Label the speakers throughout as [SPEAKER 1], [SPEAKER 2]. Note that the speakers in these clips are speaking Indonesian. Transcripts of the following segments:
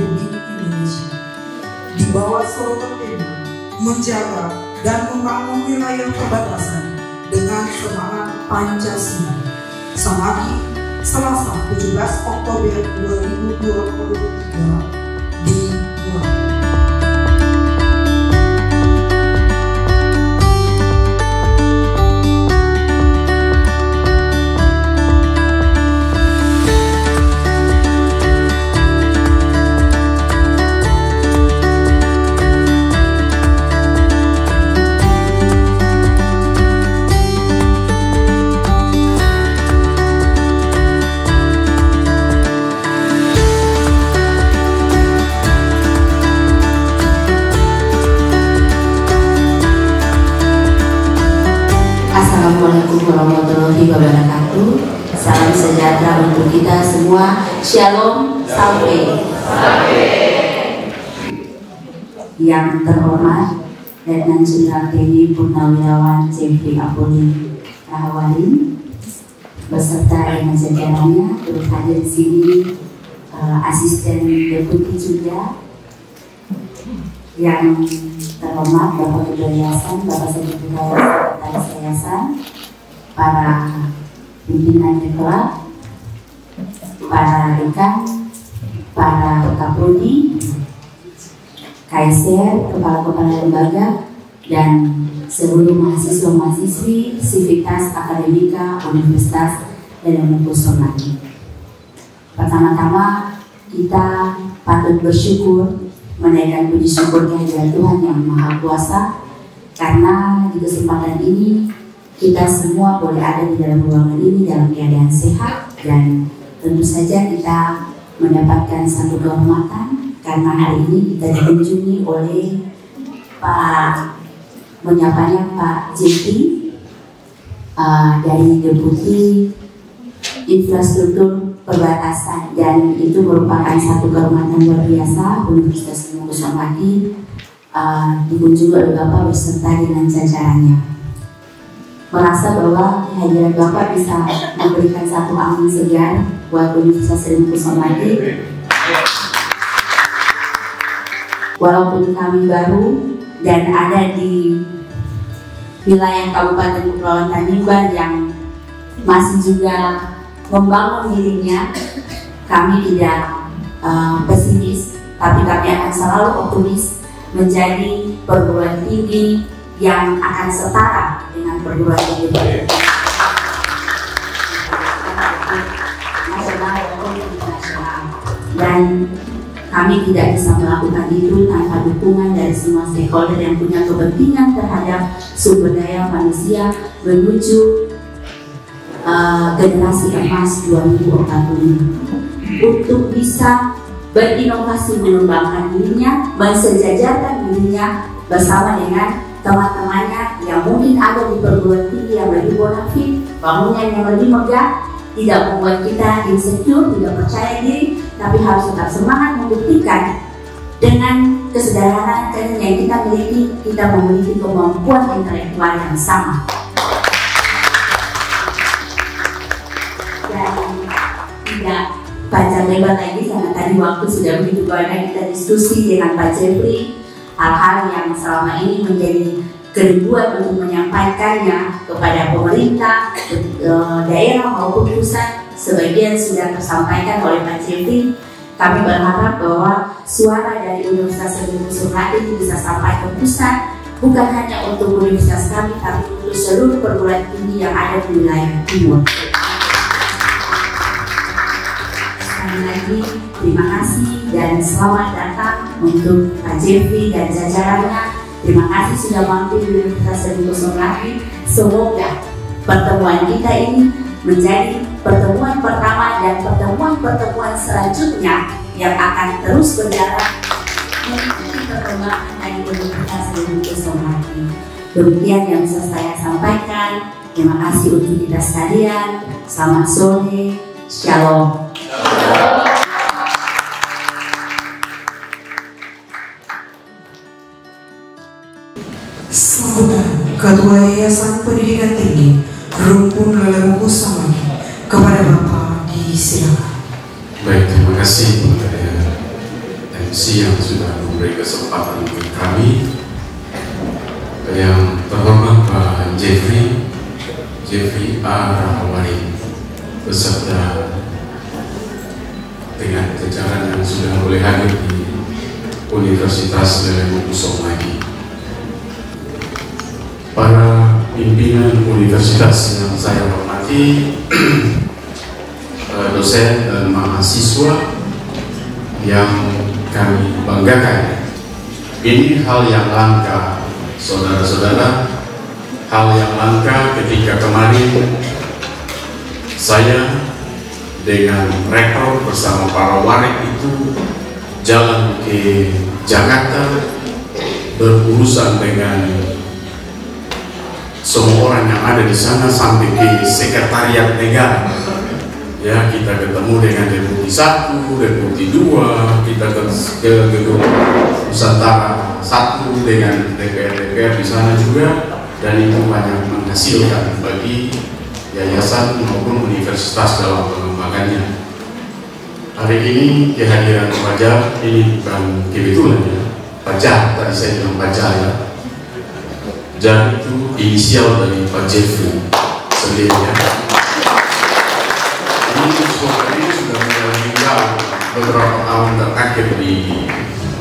[SPEAKER 1] Republik Indonesia. Di bawah slogan tema menjaga dan membangun wilayah perbatasan dengan semangat Pancasila. Samaki, Selasa 17 Oktober 2023 di Goa.
[SPEAKER 2] Assalamualaikum warahmatullahi wabarakatuh. Salam sejahtera untuk kita semua. Shalom, sampai. Yang terhormat Letnan Jenderal TNI Purnawirawan Jeffrey Apoli Rahawali beserta dengan jajarannya turut hadir di sini, asisten deputi juga, yang terhormat Bapak Ketua Yayasan, Bapak Sekretaris Yayasan, para pimpinan diklat, para rekan, para Kapolri, KSR, kepala-kepala lembaga, dan seluruh mahasiswa-mahasiswi Sivitas Akademika Universitas Indonesia. Pertama-tama kita patut bersyukur, menaikkan puji syukur kehadirat Tuhan Yang Maha Kuasa, karena di kesempatan ini kita semua boleh ada di dalam ruangan ini dalam keadaan sehat, dan tentu saja kita mendapatkan satu kehormatan karena hari ini kita dikunjungi oleh Pak Jeffrey dari Deputi Infrastruktur Perbatasan, dan itu merupakan satu kehormatan luar biasa. Universitas Indonesia dikunjungi oleh Bapak beserta dengan jajarannya. Merasa bahwa kehadiran Bapak bisa memberikan satu angin segar buat Universitas Indonesia. Walaupun kami baru dan ada di wilayah Kabupaten Kepulauan Tanimbar yang masih juga membangun dirinya, kami tidak pesimis, tapi kami akan selalu optimis menjadi perguruan tinggi yang akan setara dengan perguruan tinggi nasional maupun internasional. Dan kami tidak bisa melakukan itu tanpa dukungan dari semua stakeholder yang punya kepentingan terhadap sumber daya manusia menuju generasi emas 2045 untuk bisa berinovasi, mengembangkan dirinya, mensejajarkan dirinya bersama dengan teman-temannya yang mungkin ada di perguruan tinggi yang lebih bonafit, bangunan yang lebih megah, tidak membuat kita insecure, tidak percaya diri, tapi harus tetap semangat membuktikan dengan kesederhanaan yang kita miliki, kita memiliki kemampuan intelektual yang sama. Tidak panjang lebar lagi karena tadi waktu sudah begitu banyak kita diskusi dengan Pak Jeffrey hal-hal yang selama ini menjadi kerinduan untuk menyampaikannya kepada pemerintah, daerah maupun pusat. Sebagian sudah tersampaikan oleh Pak Jeffrey. Kami berharap bahwa suara dari Universitas Indonesia ini bisa sampai ke pusat, bukan hanya untuk universitas kami, tapi untuk seluruh perguruan tinggi yang ada di wilayah timur. Sekali lagi terima kasih dan selamat datang untuk Pak Jeffrey dan jajarannya. Terima kasih sudah mampir di Universitas Indonesia. Semoga pertemuan kita ini menjadi pertemuan pertama dan pertemuan selanjutnya yang akan terus berjalan mengikuti perkembangan dari Universitas Indonesia. Demikian yang bisa saya sampaikan. Terima kasih untuk kita sekalian. Selamat sore. Shalom.
[SPEAKER 1] Sambutan Ketua Yayasan Pendidikan Tinggi Rumpun Lelemuku Samaki kepada Bapak disilakan.
[SPEAKER 3] Baik, terima kasih kepada MC yang sudah memberi kesempatan untuk kami, yang terhormat Pak Jeffrey A. Rahawari, beserta dengan jajaran yang sudah boleh hadir di Universitas Lelewu Kusong lagi. Para pimpinan universitas yang saya hormati, dosen dan mahasiswa yang kami banggakan. Ini hal yang langka, saudara-saudara, hal yang langka ketika kemarin saya dengan rektor bersama para warik itu jalan ke Jakarta berurusan dengan semua orang yang ada di sana sampai ke sekretariat negara. Ya, kita ketemu dengan Deputi 1, Deputi 2, kita ke gedung Nusantara 1 dengan DPR di sana juga, dan itu banyak menghasilkan bagi yayasan maupun universitas dalam pengembangannya. Hari ini kehadiran Fajar ini bukan kebetulan ya, Fajar, tadi saya bilang Fajar ya. Jar itu inisial dari Pak Jeffrey sendiri ya. Ini sudah meninggal beberapa tahun terakhir di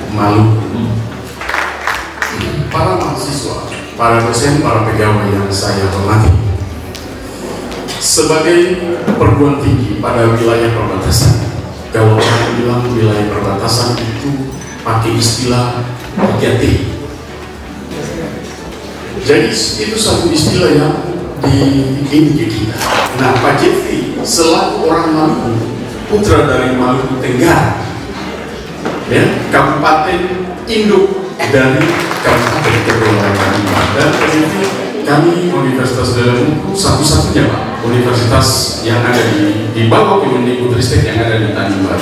[SPEAKER 3] Maluku. Para mahasiswa, para dosen, para pegawai yang saya hormati, sebagai perguruan tinggi pada wilayah perbatasan, kalau saya bilang wilayah perbatasan itu pakai istilah 3T. Jadi itu satu istilah yang dimiliki kita. Nah, Pak Jeffrey selaku orang Maluku, putra dari Maluku Tenggara, ya, kabupaten induk dari Kabupaten Kepulauan Tanimbar, dan kami Universitas Lelewu satu-satunya Pak universitas yang ada di bawah Kemendikbudristek yang ada di Tanimbar.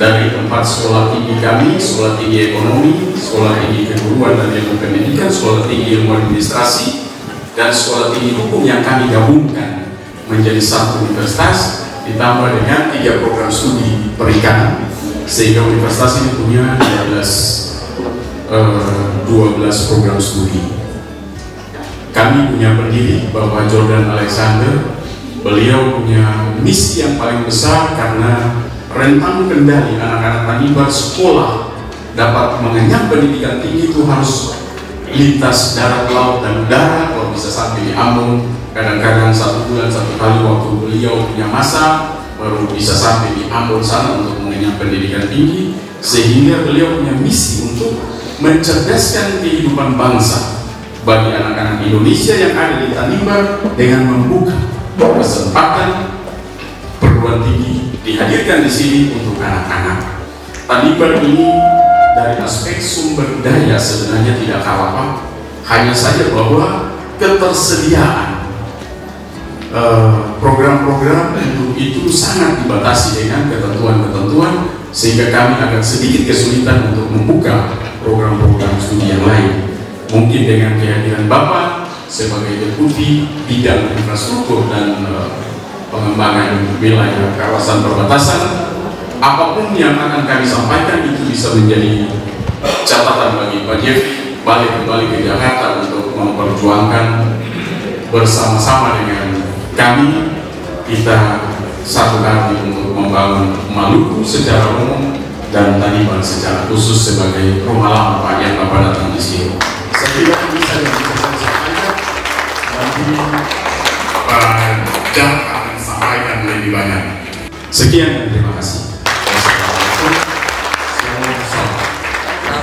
[SPEAKER 3] Dari tempat sekolah tinggi kami, sekolah tinggi ekonomi, sekolah tinggi keguruan dan ilmu pendidikan, sekolah tinggi ilmu administrasi, dan sekolah tinggi hukum yang kami gabungkan menjadi satu universitas, ditambah dengan 3 program studi perikanan, sehingga universitas ini punya 12 program studi. Kami punya pendiri Bapak Jordan Alexander. Beliau punya misi yang paling besar karena rentang kendali anak-anak Tanimbar sekolah dapat mengenyam pendidikan tinggi itu harus lintas darat, laut, dan udara. Kalau bisa sampai di Ambon, kadang-kadang 1 bulan 1 kali waktu beliau punya masa baru bisa sampai di Ambon sana untuk mengenyam pendidikan tinggi, sehingga beliau punya misi untuk mencerdaskan kehidupan bangsa bagi anak-anak Indonesia yang ada di Tanimbar dengan membuka kesempatan perguruan tinggi dihadirkan di sini untuk anak-anak. Tanimbar ini dari aspek sumber daya sebenarnya tidak kalah Pak, hanya saja bahwa ketersediaan program-program itu sangat dibatasi dengan ketentuan-ketentuan, sehingga kami agak sedikit kesulitan untuk membuka program-program studi yang lain. Mungkin dengan kehadiran Bapak sebagai deputi bidang infrastruktur dan pengembangan wilayah kawasan perbatasan, apapun yang akan kami sampaikan itu bisa menjadi catatan bagi Pak Jeff balik kembali ke Jakarta untuk memperjuangkan bersama-sama dengan kami, kita satu hati untuk membangun Maluku secara umum dan Tanimbar secara khusus sebagai rumah lama Pak yang Bapak datang di sini. Saya tidak bisa sampaikan, nanti Pak Jan akan sampaikan lebih banyak. Sekian dan terima kasih.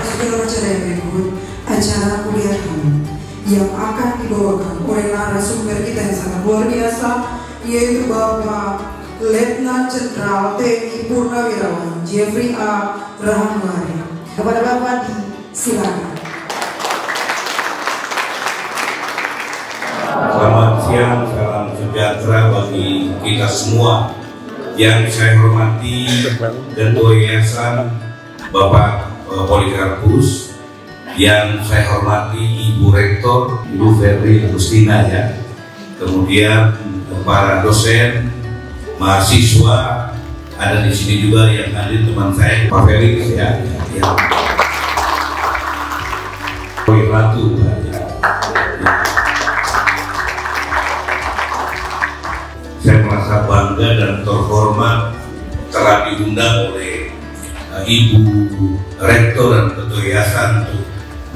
[SPEAKER 1] Segala acara yang berikut, acara kuliah kami yang akan dibawakan oleh narasumber kita yang sangat luar biasa, yaitu Bapak Letnan Jenderal TNI Purnawirawan Jeffrey A. Rahawari. Kepada Bapak silakan.
[SPEAKER 4] Selamat siang, salam sejahtera bagi kita semua. Yang saya hormati Ketua Yayasan Bapak Polikarpus, yang saya hormati Ibu Rektor Ibu Ferry Agustina ya, kemudian para dosen, mahasiswa, ada di sini juga yang hadir teman saya Pak Felix ya, ya. Koi Ratu ya. Saya merasa bangga dan terhormat telah diundang oleh Ibu Rektor dan Ketua Yayasan untuk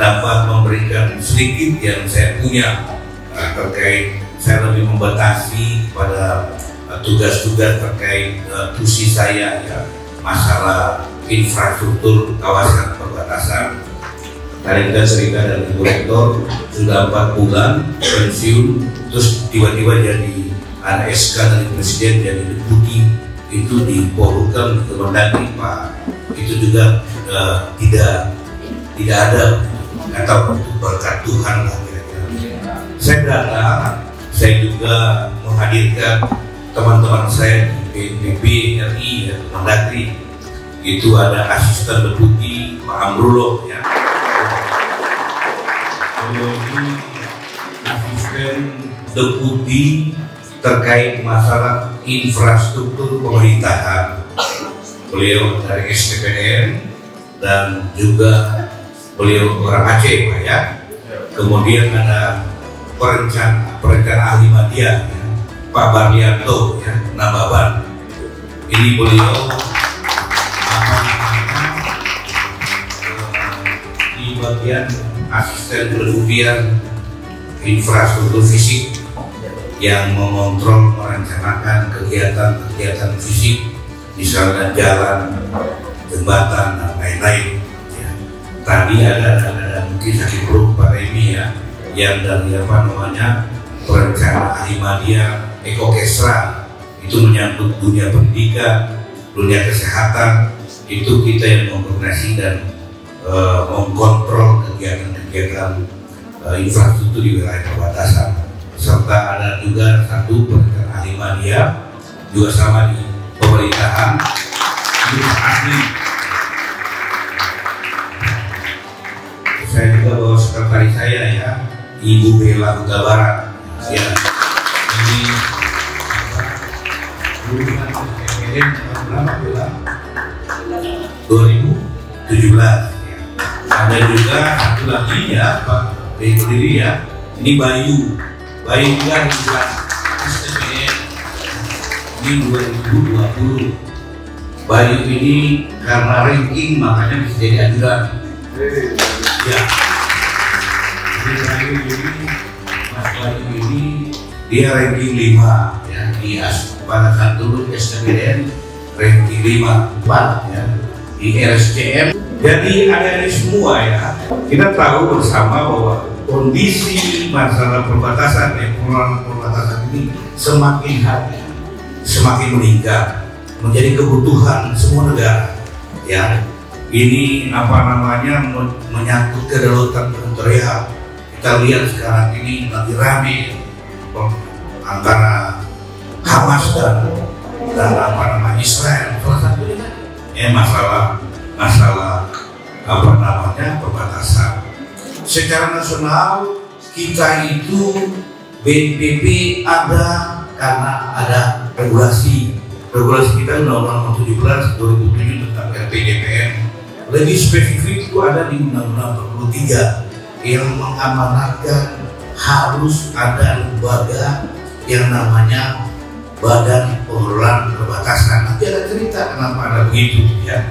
[SPEAKER 4] dapat memberikan sedikit yang saya punya terkait. Saya lebih membatasi pada tugas-tugas terkait tusi saya ya, masalah infrastruktur kawasan perbatasan. Tadi kita cerita dari Ibu Rektor sudah 4 bulan pensiun, terus tiba-tiba jadi ada SK dari Presiden jadi deputi, itu di Polhukam, di Kemendagri Pak, itu juga tidak ada atau berkat Tuhan lah kira-kira. Saya datang, saya juga menghadirkan teman-teman saya di BNPB RI ya, Kemendagri. Itu ada asisten deputi Pak Amrullah ya. Kemudian asisten deputi terkait masalah infrastruktur pemerintahan, beliau dari STPDN dan juga beliau orang Aceh Pak ya. Kemudian ada perencana ahli media ya, Pak Barlianto ya, Nababan. Ini beliau di bagian asisten kemudian infrastruktur fisik yang mengontrol, merencanakan kegiatan-kegiatan fisik, misalnya jalan, jembatan, dan lain-lain. Ya. Tadi ada mungkin sakit perut Pak Remi ya, yang dari perencana ahli media Ekokesra, itu menyangkut dunia pendidikan, dunia kesehatan, itu kita yang mengkoordinasi dan mengkontrol kegiatan-kegiatan infrastruktur di wilayah perbatasan. Serta ada juga satu perencana ahli media juga sama di pemerintahan ahli. Saya juga bawa sekretaris saya ya, Ibu Bella Huta Barat ya. Ini lulusan SPDN tahun berapa Bella? 2017 ya. Ada juga satu lagi ya Pak Berdiri ya, ini Bayu juga lulusan SPDN ini 2020. Bayu ini karena ranking makanya bisa jadi ajudan ya. Jadi Bayu ini, Mas Bayu ini dia ranking 5 ya, di pada saat dulu SPDN ranking 5 ya, di RSCM. Jadi ada semua ya, kita tahu bersama bahwa kondisi masalah perbatasan ya, perbatasan ini semakin meningkat, menjadi kebutuhan semua negara ya. Ini menyangkut kedaulatan teritorial. Kita lihat sekarang ini lagi rame antara Hamas dan Israel. Salah satunya masalah perbatasan. Secara nasional kita itu BNPB ada karena ada regulasi kita Undang-Undang 17 2007 tentang RPJMN. Lebih spesifik itu ada di Undang-Undang 23 yang mengamanatkan harus ada lembaga yang namanya Badan Pengelolaan Perbatasan. Nanti ada cerita kenapa ada begitu ya.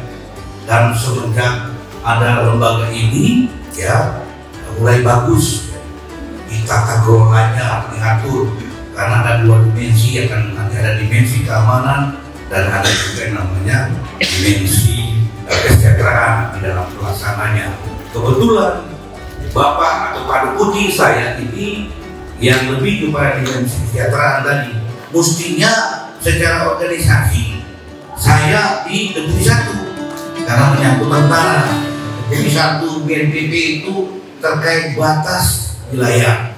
[SPEAKER 4] Dan semenjak ada lembaga ini ya mulai bagus ditata kelolanya, diatur karena ada 2 dimensi, nanti ada dimensi keamanan dan ada juga namanya dimensi kesejahteraan di dalam pelaksananya. Kebetulan Bapak atau Pak Deputi saya ini yang lebih kepada dimensi kesejahteraan tadi, mestinya secara organisasi saya di Deputi 1 karena menyangkut tentara. Deputi 1 BNPB itu terkait batas wilayah.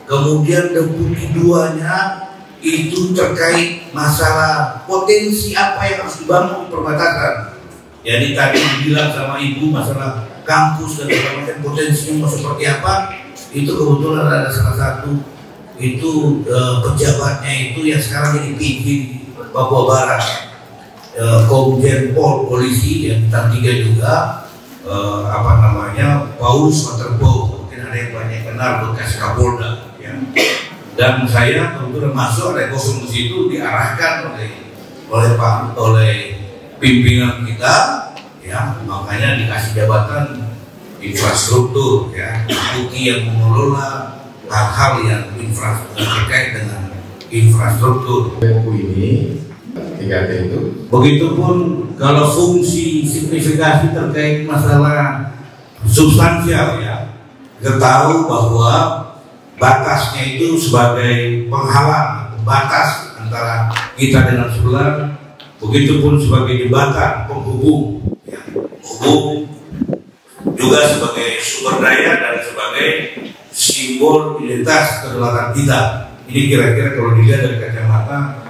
[SPEAKER 4] Kemudian Deputi 2-nya itu terkait masalah potensi apa yang harus dibangun perbatasan. Jadi tadi dibilang sama Ibu masalah kampus dan segala potensinya mau seperti apa. Itu kebetulan ada salah satu itu pejabatnya itu yang sekarang jadi PJ di Papua Barat. Komjen Pol Polisi yang bintang 3 juga, Paulus Waterbow, mungkin ada yang banyak kenal bekas Kapolda ya. Dan saya kebetulan masuk rekonstruksi itu diarahkan oleh pimpinan kita ya, makanya dikasih jabatan infrastruktur ya, Uki yang mengelola hal-hal yang terkait dengan infrastruktur.
[SPEAKER 3] Ini 3T itu.
[SPEAKER 4] Begitupun kalau fungsi signifikasi terkait masalah substansial ya, kita tahu bahwa batasnya itu sebagai penghalang, batas antara kita dengan sebelah, begitupun sebagai jembatan penghubung, ya, penghubung juga sebagai sumber daya dan sebagai simbol identitas kedaulatan kita. Ini kira-kira kalau dilihat dari kacamata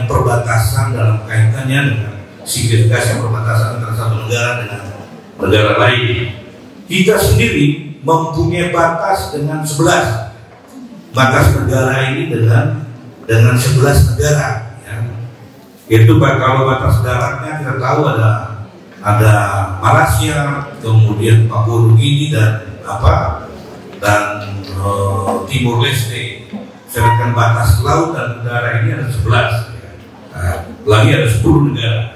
[SPEAKER 4] perbatasan dalam kaitannya dengan signifikasi perbatasan antara satu negara dengan negara lain. Kita sendiri mempunyai batas dengan 11 batas negara ini dengan 11 negara ya. Itu kalau batas daratnya kita tahu ada Malaysia, kemudian Papua Nugini dan Timor Leste. Sedangkan batas laut dan udara ini ada 11 lagi ada 10 negara,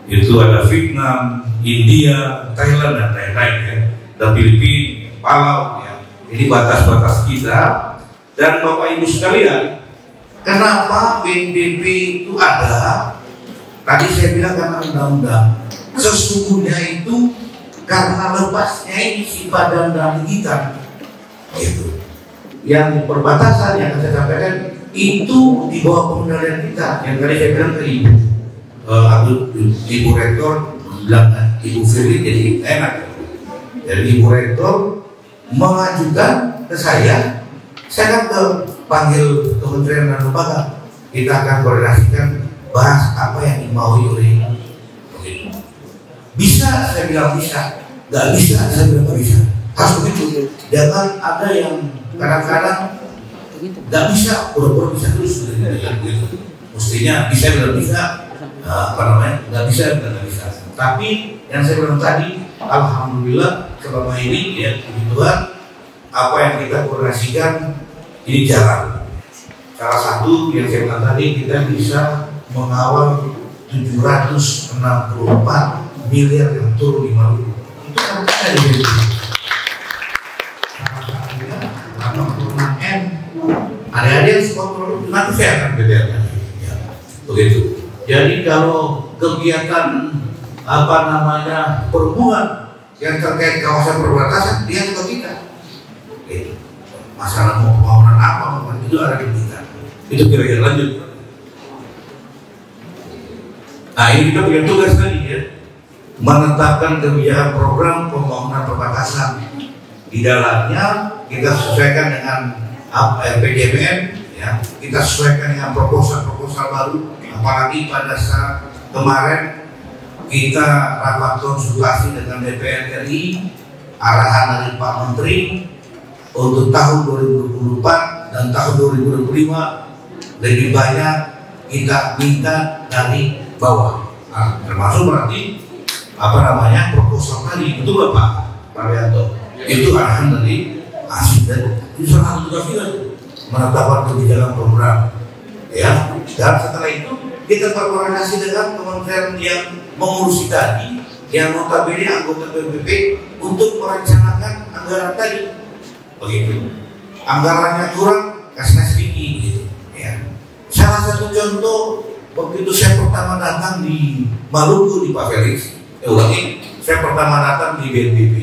[SPEAKER 4] itu ada Vietnam, India, Thailand dan lain-lain ya. Dan Filipina, Palau ya. Ini batas-batas kita. Dan Bapak Ibu sekalian, kenapa BNPB itu ada? Tadi saya bilang karena undang-undang. Sesungguhnya itu karena lepasnya ini sifat dan undang kita itu. Yang perbatasan yang saya sampaikan itu di bawah pengendalian kita. Yang tadi saya bilang ke Ibu Rektor bilang Ibu Firly jadi enak. Jadi Ibu Rektor mengajukan ke saya kan panggil kementerian dan lembaga, kita akan koordinasikan bahas apa yang dimaui oleh bisa, saya bilang bisa, nggak bisa, saya bilang nggak bisa, harus begitu. Jangan ada yang kadang-kadang nggak bisa, pura-pura bisa terus gitu. Mestinya bisa bilang bisa, nggak bisa bilang nggak bisa. Tapi yang saya bilang tadi, alhamdulillah selama ini ya Tuhan, apa yang kita koordinasikan ini jalan. Salah satu yang saya bilang tadi, kita bisa mengawal 764 miliar yang turun di Maluku. Itu kan ada di sini. Ada yang suka produk, nanti saya akan bedakan ya, begitu. Jadi kalau kegiatan perhubungan yang terkait kawasan perbatasan, dia juga kita gitu. Masalah mau pembangunan apa itu ada di kita. Itu kira-kira lanjut. Nah ini kita punya tugas tadi ya, menetapkan kebijakan program pembangunan perbatasan. Di dalamnya kita sesuaikan dengan RPJMN ya, kita sesuaikan dengan proposal baru. Apalagi pada saat kemarin kita rapat konsultasi dengan DPR RI, arahan dari Pak Menteri untuk tahun 2024 dan tahun 2025 lebih banyak kita minta dari bawah. Nah, termasuk berarti proposal tadi, betul Pak Marianto? Itu arahan dari ASIP dan itu salah satu tugas kita menetapkan kebijakan program ya. Dan setelah itu kita berkoordinasi dengan kementerian yang mengurusi tadi, yang notabene anggota BPP untuk merencanakan anggaran tadi. Begitu. Anggarannya kurang, kasih sedikit gitu ya. Salah satu contoh, begitu saya pertama datang di Maluku di Pak Felix, saya pertama datang di BNPB,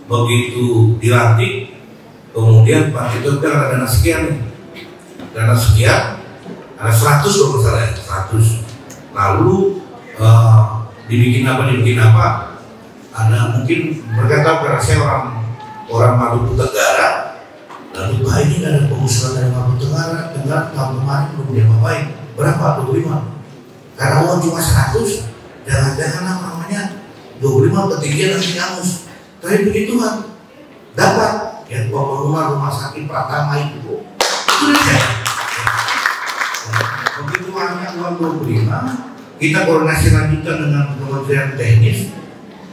[SPEAKER 4] begitu dilantik, kemudian Pak Tito bilang ada dana sekian, ada 100 kalau salah, 100. Lalu dibikin apa? Ada mungkin berkata karena saya orang Maluku Tenggara, lalu Pak ini ada pengusulan dari Maluku Tenggara, tahun kemarin belum dia ngapain, berapa? 25. Karena uang cuma 100, jangan-jangan namanya 25 ketinggian nanti hangus. Tapi begitu kan, dapat yang rumah sakit Pratama itu dia. Begitu uangnya uang 25, kita koordinasi lanjutkan dengan Kementerian Teknis,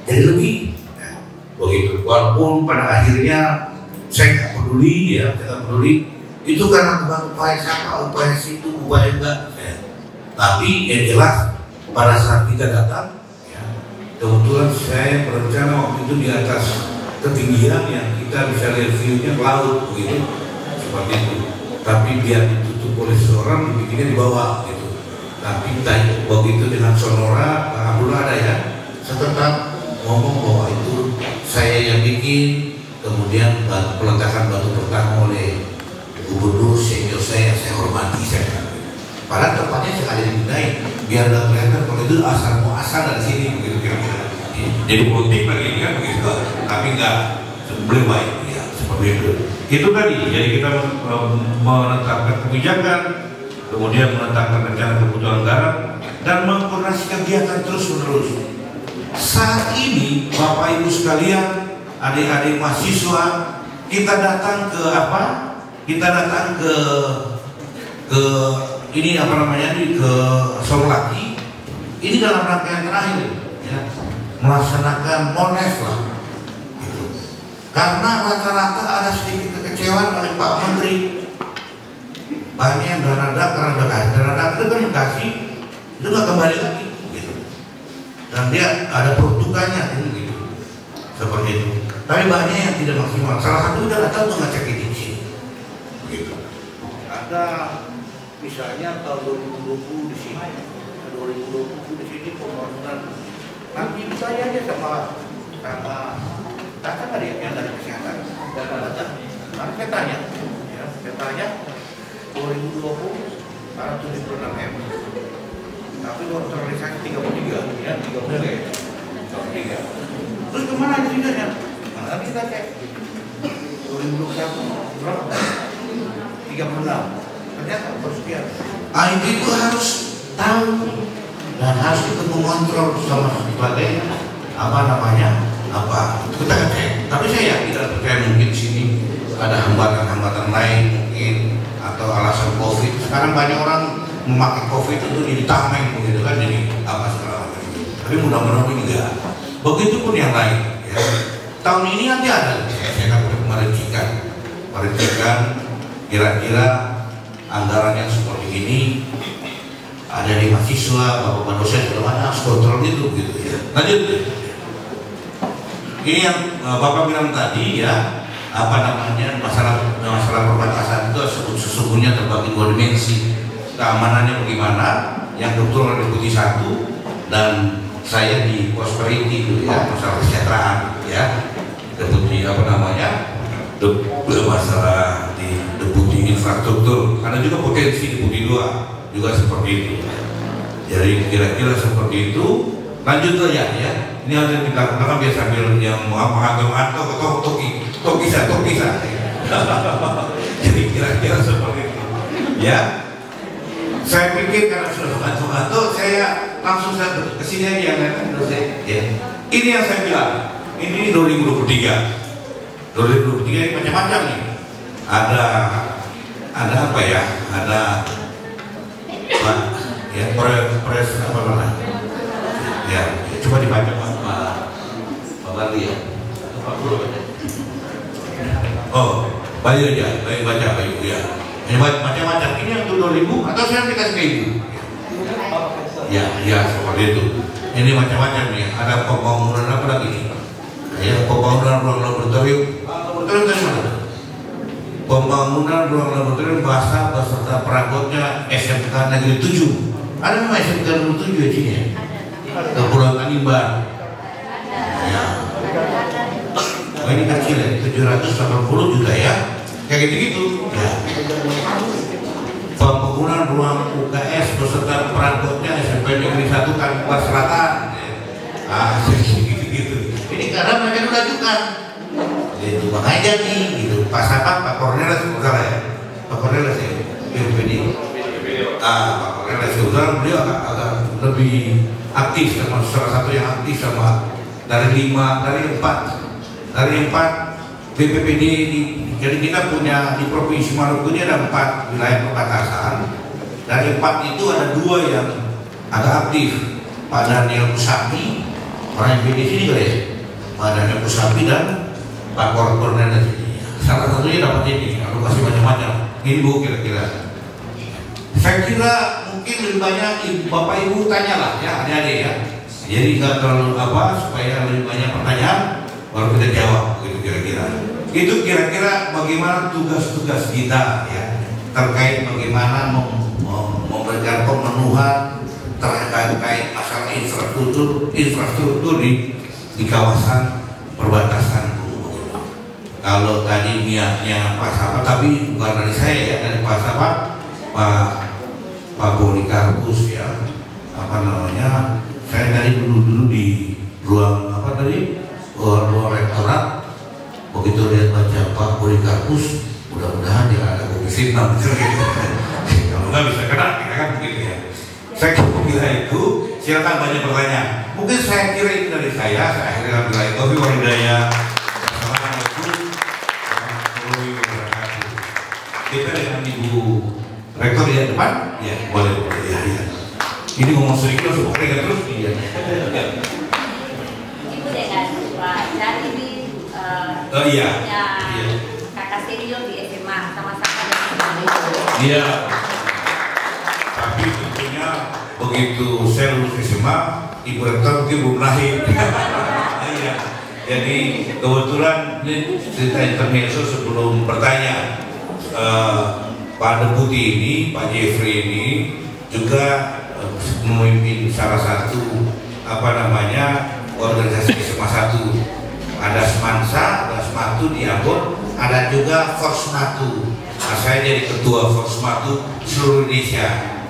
[SPEAKER 4] jadi lebih. Ya, begitu. Walaupun pada akhirnya saya nggak peduli ya, saya nggak peduli. Itu karena bukan upaya siapa, upaya situ, upaya enggak. Ya. Tapi yang jelas pada saat kita datang, ya, kebetulan saya berencana waktu itu di atas ketinggian yang kita bisa lihat view-nya ke laut, begitu, seperti itu. Tapi biar ditutup oleh seseorang, dibikinnya di bawah, gitu. Tapi begitu dengan sonora, Abdullah ada ya, saya tetap ngomong bahwa itu saya yang bikin, kemudian peletakan batu pertama oleh gubernur senior saya hormati saya. Padahal tempatnya sengaja dipindahin biar nggak kelihatan kalau itu asal muasal dari sini, begitu kira-kira. Jadi politik lagi kan begitu, tapi nggak boleh baik ya seperti itu. Itu tadi, jadi kita menetapkan kebijakan, kemudian menetapkan rencana kebutuhan anggaran dan mengkoordinasi kegiatan terus-menerus. Saat ini Bapak Ibu sekalian, adik-adik mahasiswa, kita datang ke apa? Kita datang ke ini apa namanya ke Solaki. Ini dalam rangkaian terakhir, ya, melaksanakan Mones lah. Gitu. Karena rata-rata ada sedikit kekecewaan oleh Pak Menteri. Banyak yang dana itu kan dikasih, itu nggak kembali lagi, gitu. Dan dia ada peruntukannya, gitu. Seperti itu. Tapi banyak yang tidak maksimal. Salah satu udah datang tuh ngecek di sini, gitu. Ada misalnya tahun 2020 di sini, 2020 di sini pembangunan. Nanti saya aja sama data nggak dia yang dari kesehatan, data. Nanti saya tanya, ya, saya tanya 2020 ada 76 M, tapi terrealisasi 33, ya 33 ya, 33. Terus kemana hasilnya? Nah, kita cek 2021 berapa? 36. Ternyata bersekian. Itu harus tahu dan harus kita mengontrol sama sebagainya. Apa namanya? Apa? Kita cek. Tapi saya tidak percaya mungkin di sini ada hambatan-hambatan lain mungkin atau alasan COVID. Sekarang banyak orang memakai COVID untuk jadi tameng begitu kan, jadi apa segala macam. Tapi mudah-mudahan ini enggak. Begitupun yang lain. Ya. Tahun ini nanti ada. Saya akan merincikan kira-kira anggaran yang seperti ini ada di mahasiswa, bapak dosen segala macam harus kontrol itu gitu ya. Lanjut. Ini yang Bapak bilang tadi ya, apa namanya masalah perbatasan itu sesungguhnya terbagi dua dimensi. Keamanannya bagaimana? Yang kebetulan deputi 1 dan saya di prosperity itu ya, masalah kesejahteraan ya. Deputi apa namanya? Masalah di deputi infrastruktur. Karena juga potensi deputi 2 juga seperti itu. Jadi kira-kira seperti itu. Lanjut saja ya. Ini harus kita lakukan biasa sambil yang menghagam atau tokisa. Jadi kira-kira seperti itu. Ya. Saya pikir karena sudah bantu-bantu, saya langsung ke sini aja yang lain ya. Ini yang saya bilang. Ini 2023. 2023 ini macam-macam nih. Ada apa ya? Ada ya pres apa namanya? Ya, coba dibaca Pak Barli ya. Oh, Bayu aja, Bayu ya. Ini macam-macam. Ini yang untuk 2000 atau saya dikasih ke Ibu. Ya, seperti itu. Ini macam-macam nih. Ada pembangunan apa lagi nih? Ya, pembangunan ruang laboratorium. Laboratorium dari mana? Pembangunan ruang laboratorium bahasa beserta perangkatnya SMK Negeri 7. Ada nama SMK Negeri 7 ya sini ya? Kepulauan Tanimbar. Ya. Oh, ini kecil ya, 780 juta ya. Kayak gitu-gitu. Ya. Pembangunan ruang UKS beserta perangkatnya SMP Negeri 1 Tanimbar Selatan. Gitu-gitu. Ini karena mereka dilajukan. Itu makanya nih, gitu. Pak Cornelis salah ya. Pak Cornelis ya. BPD. Pak Cornelis saudara beliau agak lebih aktif, sama salah satu yang aktif sama dari 4 BPPD jadi kita punya di Provinsi Maluku ini ada 4 wilayah perbatasan Dari 4 itu ada 2 yang agak aktif, Pak Daniel Kusapi, orang yang di sini guys, Pak Daniel Kusapi dan Pak Korpornen di sini. Salah satunya dapat ini, aku kasih macam-macam. Ini Bu kira-kira. Saya kira mungkin lebih banyak Bapak Ibu tanyalah ya adik-adik ya. Jadi nggak terlalu supaya lebih banyak pertanyaan baru kita jawab gitu kira-kira. Itu kira-kira bagaimana tugas-tugas kita ya terkait bagaimana memberikan pemenuhan terkait masalah infrastruktur di kawasan perbatasan. Kalau tadi niatnya Pak Sapa, tapi bukan dari saya ya, dari Pak Sapa, Pak Polikarpus ya, saya tadi dulu di ruang ruang rektorat, begitu lihat baca Pak Polikarpus, mudah-mudahan dia ada kopi hitam, kalau nggak bisa kena, kita kan begitu ya. Saya kira itu, silakan banyak pertanyaan. Mungkin saya kira itu dari saya akhirnya ambil lagi kopi Warindaya. Kita dengan Ibu Rektor di depan, ya boleh ya. Ini ngomong sedikit langsung mereka terus dia.
[SPEAKER 2] Ibu dengan Pak Cari ini
[SPEAKER 4] Iya.
[SPEAKER 2] kakak senior di SMA sama-sama dengan
[SPEAKER 4] Iya. Tapi tentunya begitu saya lulus SMA, Ibu Rektor mungkin belum lahir. Iya. Jadi kebetulan ini cerita intermezzo sebelum bertanya. Pak Deputi ini, Pak Jeffrey ini juga memimpin salah satu organisasi SMA 1. Ada Semansa, ada Smatu di Ambon, ada juga Forsmatu. Nah, saya jadi ketua Forsmatu seluruh Indonesia.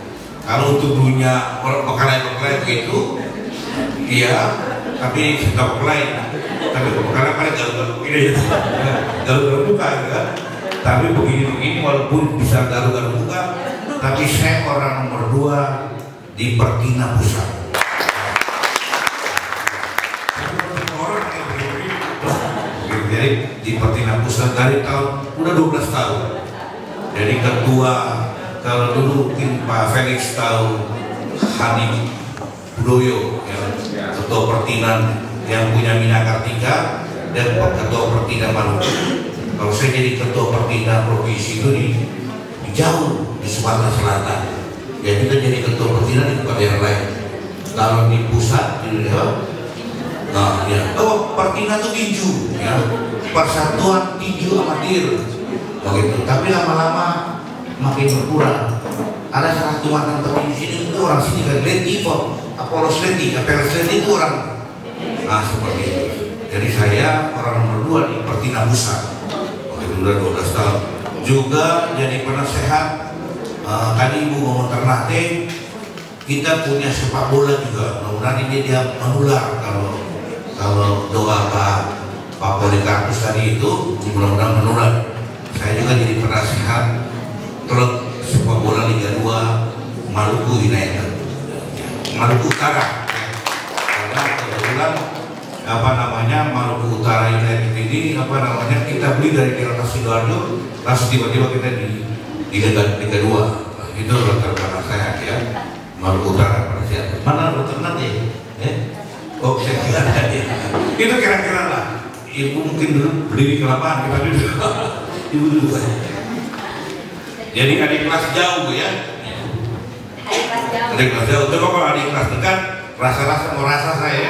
[SPEAKER 4] Kalau untuk dunia pekalai begitu, iya, tapi tidak pekalai. Tapi pekalai galau-galau begini, galau-galau buka kan. Tapi begini-begini walaupun bisa garu-garu buka, tapi saya orang nomor 2 di Pertina Pusat. Orang yang begini, jadi di Pertina Pusat dari tahun udah 12 tahun. Jadi ketua, kalau dulu mungkin Pak Felix tahu Hani Budoyo, ya, ketua Pertinan yang punya Minakartika dan ketua Pertina Maluku. Kalau saya jadi ketua Pertina provinsi itu di jauh di Sumatera Selatan, ya kita jadi ketua Pertina di tempat daerah lain. Kalau di pusat di nah ya, Pertina itu tinju, ya, Persatuan Tinju Amatir, begitu. Tapi lama-lama makin berkurang. Ada salah satu mantan petinju sini itu orang sini kan, Leti, Apollo Leti, itu orang. Nah seperti itu. Jadi saya orang nomor 2 di Pertina Pusat. Sudah 12 tahun juga jadi penasehat. Tadi Ibu ngomong Ternate, kita punya sepak bola juga. Mudah-mudahan ini dia menular kalau doa Pak Polikarpus tadi itu mudah-mudahan menular. Saya juga jadi penasehat klub sepak bola Liga 2 Maluku United, Maluku Utara. Karena kebetulan Maluku Utara United ini kita beli dari Kota Sidoarjo, langsung tiba-tiba kita di Liga 2. Itu latar belakang saya ya, Maluku Utara. Mana Rotterdam ya? Oh saya kira ya. Itu kira-kira lah. Ibu mungkin dulu berdiri ke lapangan, kita duduk. Ibu duduk. Jadi adik kelas jauh ya. Adik kelas jauh. Coba kalau adik kelas dekat, rasa-rasa mau rasa saya.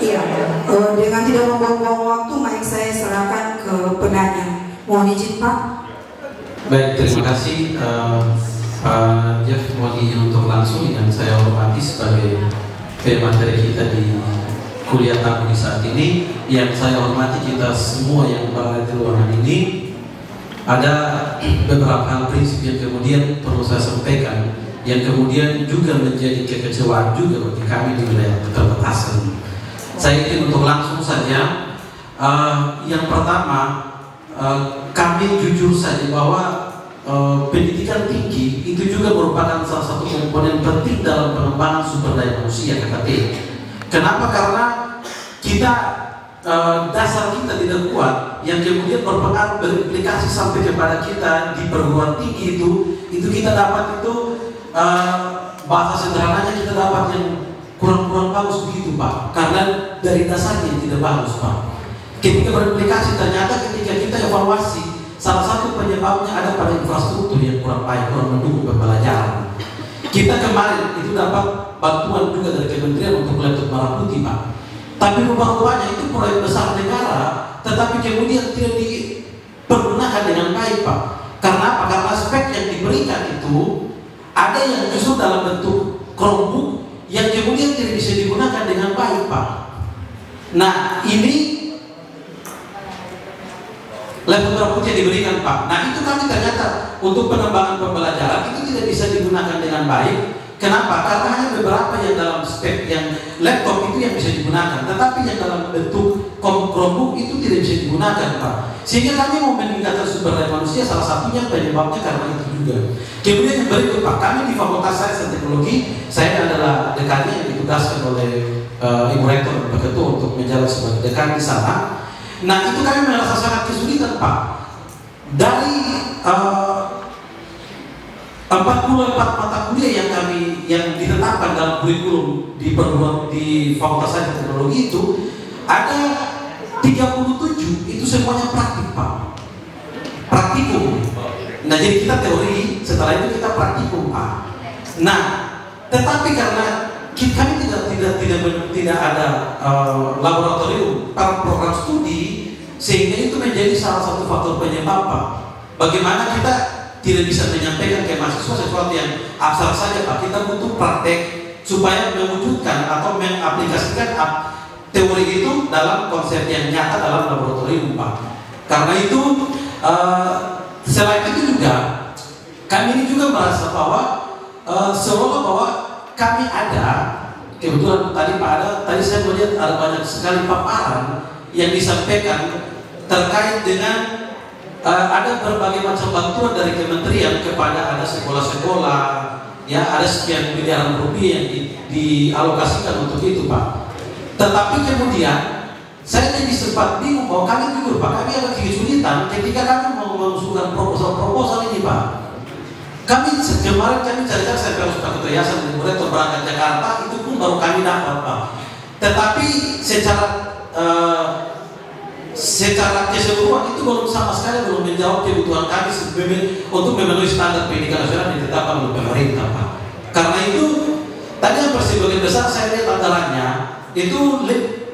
[SPEAKER 1] Iya, dengan tidak membuang-buang waktu, mic saya serahkan ke penanya. Mohon izin Pak.
[SPEAKER 5] Baik, terima kasih Pak Jeff mewakili untuk langsung yang saya hormati sebagai pemateri kita di kuliah tamu di saat ini. Yang saya hormati kita semua yang berada di ruangan ini. Ada beberapa hal prinsip yang kemudian perlu saya sampaikan, yang kemudian juga menjadi kekecewaan juga bagi kami di wilayah keterbatasan. Saya ingin untuk langsung saja, yang pertama, kami jujur saja bahwa pendidikan tinggi itu juga merupakan salah satu komponen penting dalam pengembangan sumber daya manusia KKT. Kenapa? Karena kita dasar kita tidak kuat, yang kemudian berpengaruh berimplikasi sampai kepada kita di perguruan tinggi itu kita dapat itu bahasa sederhananya kita dapat yang kurang bagus begitu Pak, karena dari dasarnya yang tidak bagus Pak. Ketika berimplikasi ternyata ketika kita evaluasi salah satu penyebabnya ada pada infrastruktur yang kurang baik, kurang mendukung pembelajaran. Kita kemarin itu dapat bantuan juga dari Kementerian untuk laptop merah putih Pak. Tapi rupanya itu proyek besar negara, tetapi kemudian tidak dipergunakan dengan baik Pak. Karena apa? Karena spek yang diberikan itu ada yang justru dalam bentuk Chromebook yang kemudian tidak bisa digunakan dengan baik Pak. Nah ini laptop merah putih yang diberikan Pak. Nah itu kami ternyata untuk pengembangan pembelajaran itu tidak bisa digunakan dengan baik. Kenapa? Karena hanya beberapa yang dalam spek yang laptop itu yang bisa digunakan, tetapi yang dalam bentuk Chromebook itu tidak bisa digunakan Pak. Sehingga kami mau meningkatkan sumber daya manusia, salah satunya penyebabnya karena itu juga. Kemudian yang berikut Pak, kami di Fakultas Sains dan Teknologi, saya adalah dekannya yang ditugaskan oleh Ibu Rektor dan Pak Ketua untuk menjabat sebagai dekan di sana. Nah itu kami merasa sangat kesulitan Pak. Dari 44 mata kuliah yang ditetapkan dalam kurikulum di Fakultas Sains dan Teknologi itu ada 37 itu semuanya praktik Pak, praktikum. Nah jadi kita teori, setelah itu kita praktikum Pak. Nah tetapi karena kami tidak ada laboratorium program studi, sehingga itu menjadi salah satu faktor penyebab Pak. Bagaimana kita tidak bisa menyampaikan ke mahasiswa sesuatu yang abstrak saja Pak. Kita butuh praktek supaya mewujudkan atau mengaplikasikan teori itu dalam konsep yang nyata dalam laboratorium Pak. Karena itu selain itu juga kami ini juga merasa bahwa seolah bahwa kami ada, kebetulan tadi Pak tadi saya melihat ada banyak sekali paparan yang disampaikan terkait dengan ada berbagai macam bantuan dari kementerian kepada ada sekolah-sekolah, ya ada sekian miliaran rupiah yang dialokasikan untuk itu Pak. Tetapi kemudian saya jadi sempat bingung bahwa kami jujur Pak, kami agak kesulitan ketika kami mau mengusulkan proposal ini Pak. Kami kemarin cari-cari saya harus Pak Ketua Yayasan dan Rektor berangkat Jakarta, itu pun baru kami dapat Pak. Tetapi secara keseluruhan itu belum sama sekali belum menjawab kebutuhan kami untuk memenuhi standar pendidikan nasional yang ditetapkan oleh pemerintah Pak. Karena itu tadi yang sebagian besar saya lihat anggarannya itu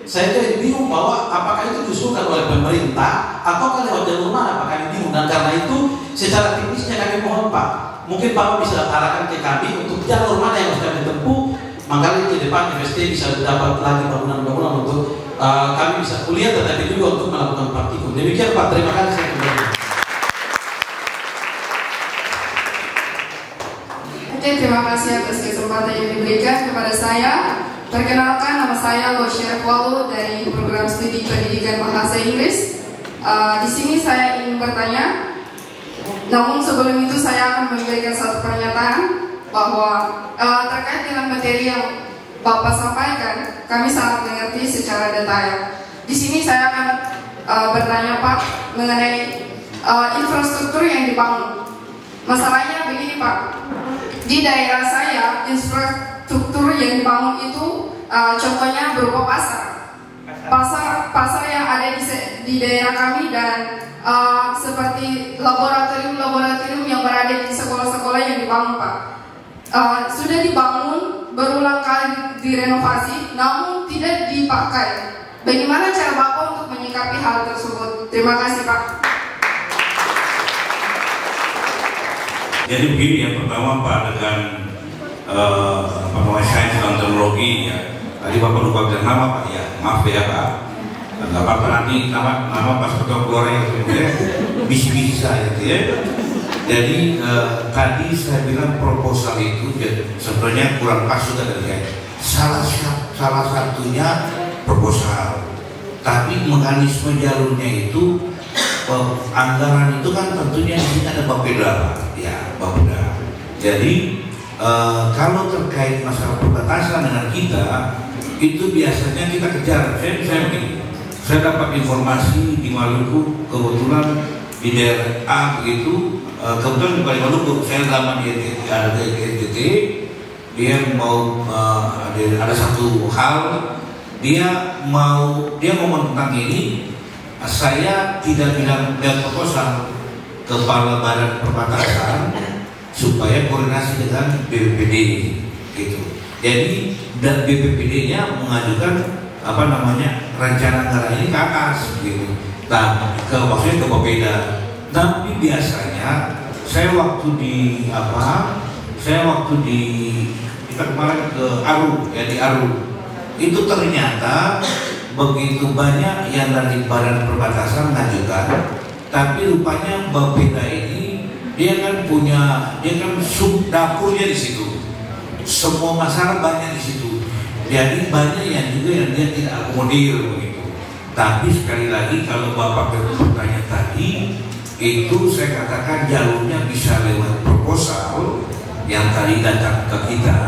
[SPEAKER 5] saya jadi bingung bahwa apakah itu diusulkan oleh pemerintah atau lewat jalur mana Pak, kami bingung. Dan karena itu secara teknisnya kami mohon Pak, mungkin Bapak bisa arahkan ke kami untuk jalur mana yang harus kami tempuh, maka di depan FST bisa dapat lagi bangunan-bangunan untuk kami bisa kuliah tetapi juga untuk melakukan praktikum. Demikian Pak, terima kasih.
[SPEAKER 6] Oke, terima kasih atas kesempatan yang diberikan kepada saya. Perkenalkan, nama saya Losher Walu dari Program Studi Pendidikan Bahasa Inggris. Di sini saya ingin bertanya, namun sebelum itu saya akan memberikan satu pernyataan bahwa terkait dengan materi yang Bapak sampaikan, kami sangat mengerti secara detail. Di sini saya akan bertanya Pak mengenai infrastruktur yang dibangun. Masalahnya begini Pak, di daerah saya infrastruktur yang dibangun itu contohnya berupa pasar yang ada di daerah kami dan seperti laboratorium yang berada di sekolah-sekolah yang dibangun Pak. Sudah dibangun, berulang kali direnovasi, namun tidak dipakai. Bagaimana cara Bapak untuk menyikapi hal tersebut? Terima kasih Pak.
[SPEAKER 4] Jadi begini, yang pertama Pak, dengan sains dan teknologi ya. Tadi Bapak lupa bilang nama Pak, ya maaf ya Pak. Nggak apa-apa, nanti nama pas ketua keluar yang kemudian bisi-bisi saya gitu ya. Jadi tadi saya bilang proposal itu sebetulnya kurang pas juga dari saya. Salah satunya proposal, tapi mekanisme jalurnya itu anggaran itu kan tentunya di sini ada Bapeda, ya Bapeda. Jadi kalau terkait masalah perbatasan dengan kita itu biasanya kita kejar. Saya begini, saya dapat informasi di Maluku, kebetulan di daerah A begitu, kebetulan di Maluku saya lama di NTT, dia mau ada satu hal, dia mau tentang ini, saya tidak bilang proposal kepala badan perbatasan supaya koordinasi dengan BPPD gitu. Jadi dan BPPD-nya mengajukan rencana anggaran ini ke atas gitu. Nah, maksudnya ke Bapeda. Tapi biasanya saya waktu kita kemarin ke Aru, ya di Aru, itu ternyata begitu banyak yang dari badan perbatasan mengajukan, tapi rupanya Bapeda ini dia kan sub dapurnya di situ, semua masalah banyak di situ. Jadi banyak yang dia tidak akomodir begitu. Tapi sekali lagi kalau Bapak bertanya tadi, itu saya katakan jalurnya bisa lewat proposal yang tadi datang ke kita,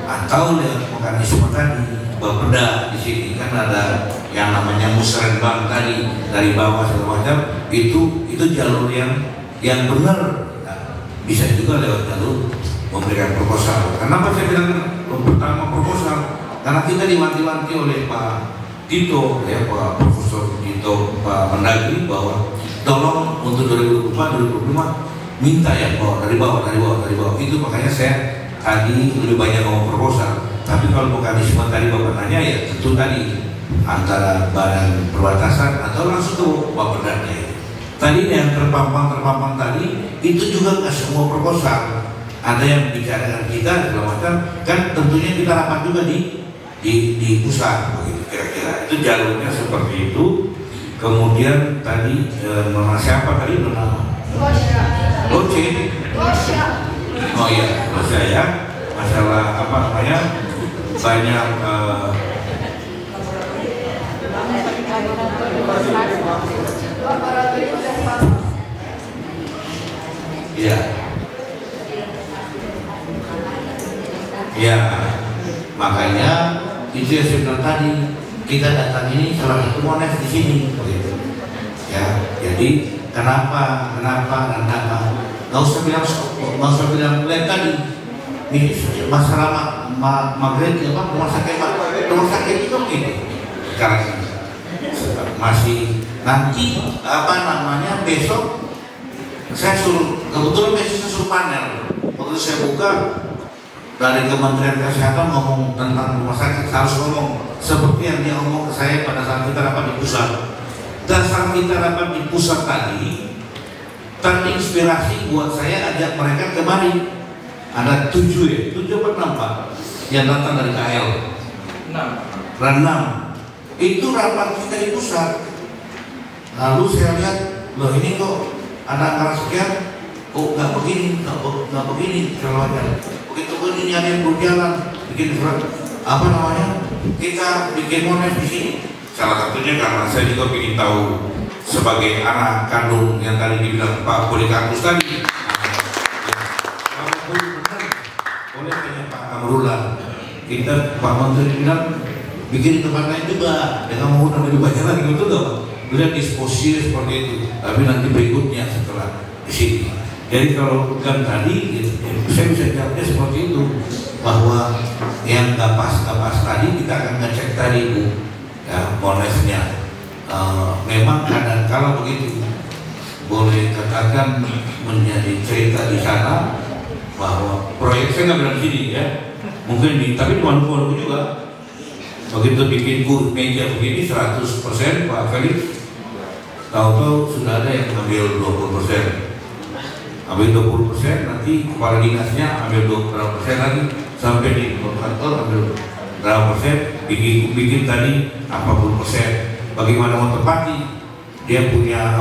[SPEAKER 4] atau lewat mekanisme tadi Bapeda di sini kan ada yang namanya musrenbang tadi dari bawah segala macam, itu jalur yang benar. Nah, bisa juga lewat jalur memberikan proposal. Kenapa saya bilang pertama proposal? Karena kita diwanti-wanti oleh Pak Tito, ya Pak Profesor Tito, Pak Mendagri, bahwa tolong untuk 2024-2025 minta ya dari bawah. Itu makanya saya tadi lebih banyak ngomong proposal. Tapi kalau mekanisme tadi Bapak nanya, ya tentu tadi antara badan perbatasan atau langsung ke Bapedanya. Tadi yang terpampang tadi itu juga nggak semua proposal. Ada yang bicara dengan kita segala macam, kan tentunya kita rapat juga di pusat begitu kira-kira. Itu jalurnya seperti itu. Kemudian tadi nama siapa tadi nama? Loce. Oh iya, Loce ya. Masalah banyak ya, makanya itu yang saya bilang tadi, kita datang ini salah satu monet di sini, gitu. Ya, jadi kenapa? Nggak usah bilang lihat tadi, ini masalah Maghrib rumah sakit itu gitu. Sekarang masih nanti besok saya kebetulan besok saya suruh panel. Waktu saya buka dari Kementerian Kesehatan ngomong tentang rumah sakit, harus ngomong seperti yang dia ngomong ke saya pada saat kita rapat di pusat. Dan saat kita rapat di pusat tadi, terinspirasi buat saya ajak mereka kemari. Ada 7 apa 6 Pak yang datang dari KL. 6. Itu rapat kita di pusat. Lalu saya lihat, loh ini kok ada anggaran sekian, kok nggak begini kalau begitu ini ada yang berjalan bikin surat kita bikin monet di sini. Salah satunya karena saya juga ingin tahu sebagai anak kandung yang tadi dibilang Pak Polikarpus tadi. Oleh Pak Amrullah, kita Pak Menteri bilang bikin tempat lain juga dengan menggunakan lebih banyak lagi, betul nggak Pak? Beliau disposisi seperti itu, tapi nanti berikutnya setelah di sini. Jadi kalau kan tadi saya bisa jawabnya seperti itu, bahwa yang nggak pas tadi kita akan ngecek tadi Bu, ya monetnya. Memang kadang kalau begitu boleh katakan menjadi cerita di sana bahwa proyek saya nggak bilang di sini ya, mungkin tapi di Maluku juga begitu bikin meja begini 100% Pak Felix, tahu-tahu sudah ada yang ambil 20%. Ambil 20%, nanti kepala dinasnya ambil 20% lagi, sampai di kantor ambil berapa persen, bikin tadi 40%. Bagaimana mau tepati? Dia punya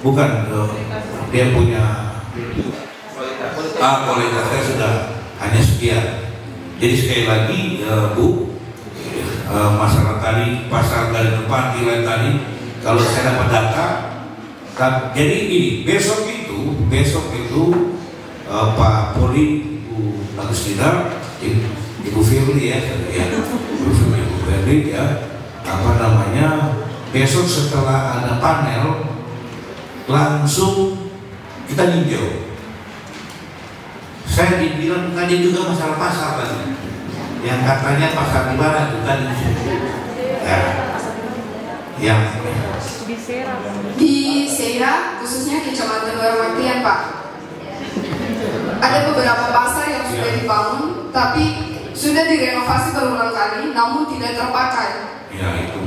[SPEAKER 4] bukan, dia punya kualitasnya sudah hanya sekian. Jadi sekali lagi Bu, masalah tadi pasar dari depan nilai tadi, kalau saya dapat data. Jadi gini, besok itu Pak Poli Bu Agustina Ibu Firly ya, Ibu Firly ya, apa namanya, besok setelah ada panel langsung kita ninjau. Saya dibilang tadi juga masalah pasar tadi, yang katanya pasar di mana itu tadi ya, yang
[SPEAKER 6] di Seira khususnya Kecamatan Barumantian Pak, ada beberapa pasar yang sudah dibangun tapi sudah direnovasi berulang kali namun tidak terpakai.
[SPEAKER 4] Ya itu,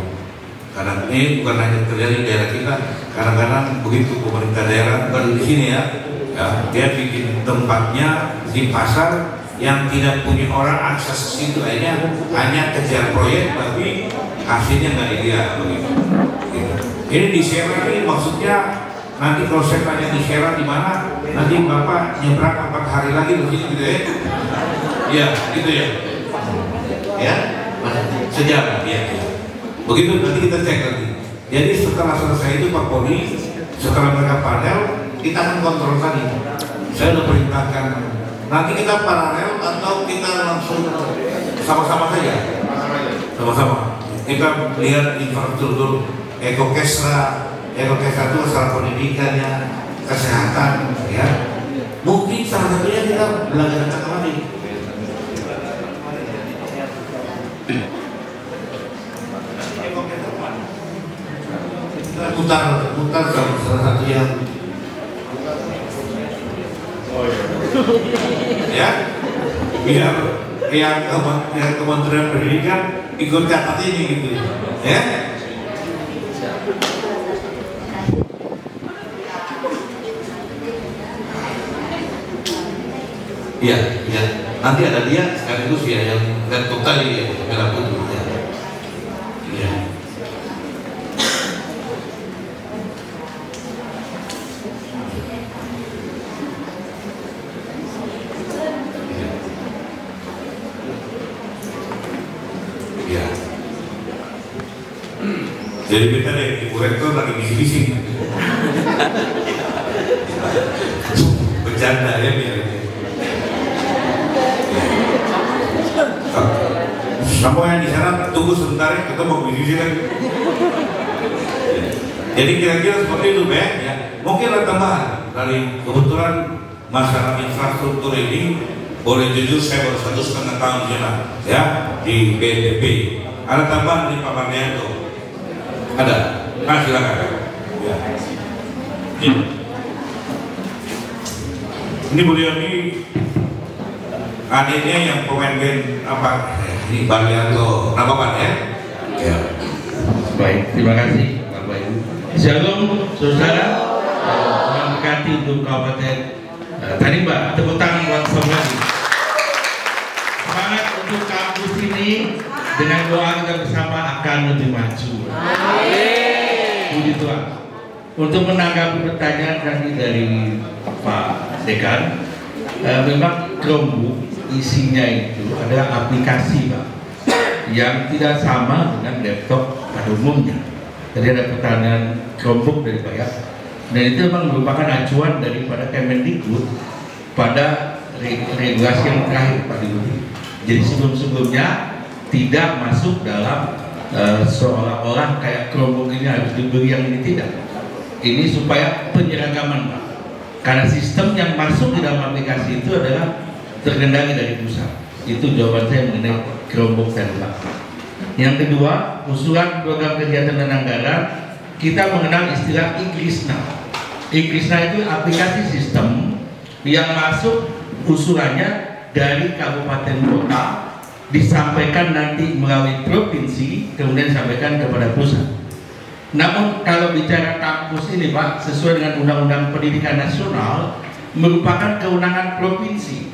[SPEAKER 4] karena ini bukan hanya terjadi di daerah kita, kadang-kadang begitu pemerintah daerah, bukan di sini ya, dia bikin tempatnya di pasar yang tidak punya orang akses ke situ, hanya kejar proyek tapi hasilnya nggak dilihat begitu. Gitu. Ini di Serra ini maksudnya nanti kalau saya tanya di Serra di mana, nanti Bapak nyebrang 4 hari lagi di sini gitu ya? Iya, gitu ya. Ya, sejam ya. Begitu nanti kita cek lagi. Jadi setelah selesai itu Pak Poli, setelah mereka panel, kita akan kontrol tadi. Saya sudah perintahkan. Nanti kita paralel atau kita langsung sama-sama saja? Sama-sama. Kita lihat infrastruktur Ekokesra itu masalah pendidikannya, kesehatan, ya. Mungkin salah satunya kita belajar kembali. Kita putar salah satu yang ya, biar yang Kementerian Pendidikan ikut catat ini gitu, ya. Iya, ya. Nanti ada dia sekaligus ya yang laptop tadi ya, merah putih ya. Iya. Iya. Jadi kita deh, Ibu Rektor lagi bisik-bisik. Bercanda ya biar. Semua yang di sana tunggu sebentar ya, kita mau bisik lagi. Jadi kira-kira seperti itu ya. Mungkin ada tambahan dari kebetulan masalah infrastruktur ini. Boleh jujur saya baru 1,5 tahun di sana ya di BNPB. Ada tambahan dari Pak Mardianto? Ada? Nah silakan. Ya. Ini beliau ini adiknya yang pemain band apa? Ini Mardianto, nama Pak ya? Ya.
[SPEAKER 7] Baik, terima kasih Bapak Ibu. Shalom saudara, Tuhan berkati untuk kabupaten. Tadi Mbak, tepuk tangan buat semua. Semangat untuk kampus ini, dengan doa kita bersama akan lebih maju. Puji Tuhan. Untuk menanggapi pertanyaan tadi dari Pak Dekan, memang Chromebook isinya itu adalah aplikasi Pak, yang tidak sama dengan laptop pada umumnya. Jadi ada pertanyaan Chromebook dari Pak ya. Dan itu memang merupakan acuan daripada Kemendikbud pada regulasi yang terakhir Pak Deputi. Jadi sebelum-sebelumnya tidak masuk dalam seolah-olah kayak Chromebook ini harus diberi, yang ini tidak. Ini supaya penyeragaman Pak. Karena sistem yang masuk di dalam aplikasi itu adalah terkendali dari pusat. Itu jawaban saya mengenai Chromebook dan Pak. Yang kedua, usulan program kegiatan dan anggaran, kita mengenal istilah e-Krisna. E-Krisna itu aplikasi sistem yang masuk usulannya dari kabupaten kota, disampaikan nanti melalui provinsi, kemudian disampaikan kepada pusat. Namun kalau bicara kampus ini Pak, sesuai dengan Undang-Undang Pendidikan Nasional, merupakan kewenangan provinsi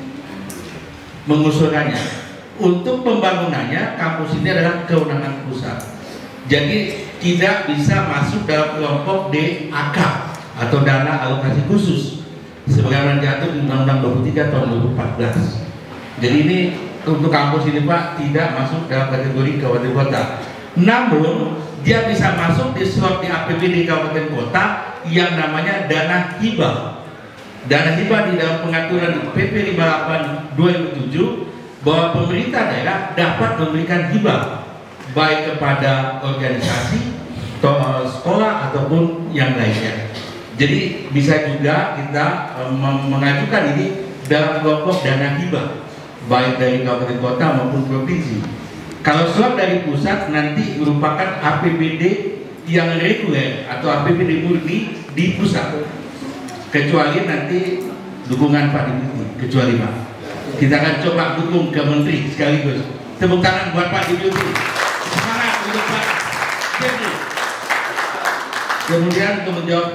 [SPEAKER 7] mengusulkannya. Untuk pembangunannya, kampus ini adalah kewenangan pusat. Jadi tidak bisa masuk dalam kelompok DAK atau dana alokasi khusus sebagaimana diatur di Undang-Undang 23 tahun 2014. Jadi ini untuk kampus ini Pak tidak masuk dalam kategori kabupaten kota. Namun dia bisa masuk di slot di APBD kabupaten kota yang namanya dana hibah. Dana hibah di dalam pengaturan di PP 58 2007 bahwa pemerintah daerah dapat memberikan hibah baik kepada organisasi, sekolah ataupun yang lainnya. Jadi bisa juga kita mengajukan ini dalam kelompok dana hibah baik dari kabupaten kota maupun provinsi. Kalau suap dari pusat nanti merupakan APBD yang reguler atau APBD murni di pusat, kecuali nanti dukungan Pak Deputi, kecuali Pak. Kita akan coba dukung ke Menteri sekaligus. Tepuk tangan buat Pak Deputi. Semangat untuk Pak Deputi. Kemudian untuk menjawab